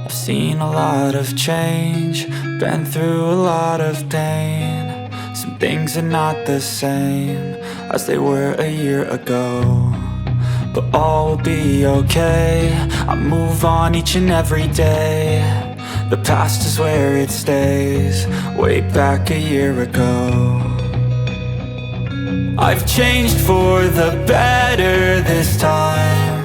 I've seen a lot of change, been through a lot of pain. Some things are not the same as they were a year ago, but all will be okay. I move on each and every day. The past is where it stays, way back a year ago. I've changed for the better this time.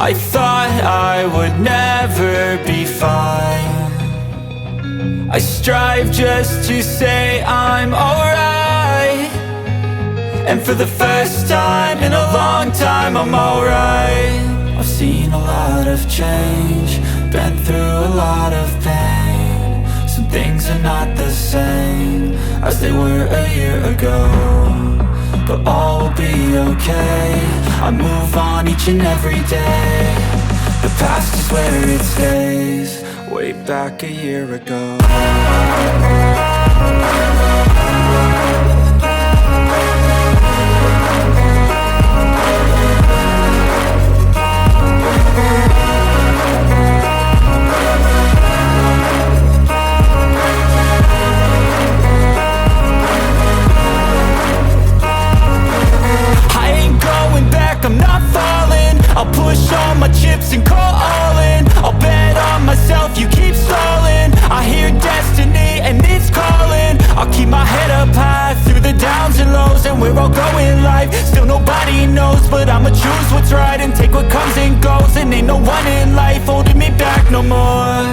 I thought I would never be fine. I strive just to say I'm alright, and for the first time in a long time I'm alright. I've seen a lot of change, been through a lot of pain. Some things are not the same as they were a year ago, but all will be okay. I move on each and every day. The past is where it stays, way back a year ago. I'm not falling, I'll push all my chips and call all in. I'll bet on myself, you keep stalling. I hear destiny and it's calling. I'll keep my head up high through the downs and lows, and we're all going life. Still nobody knows, but I'ma choose what's right and take what comes and goes. And ain't no one in life holding me back no more.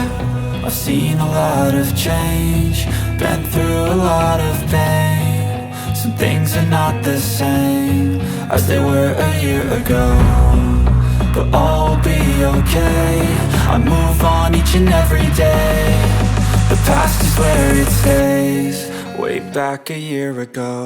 I've seen a lot of change, been through a lot of pain. Some things are not the same as they were a year ago, but all will be okay. I move on each and every day. The past is where it stays, way back a year ago.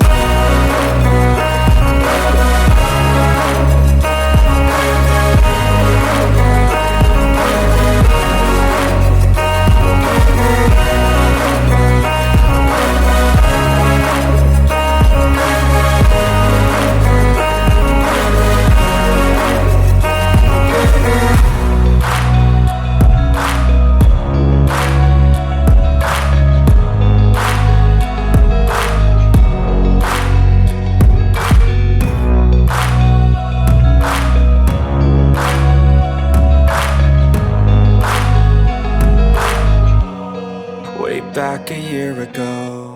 Back a year ago.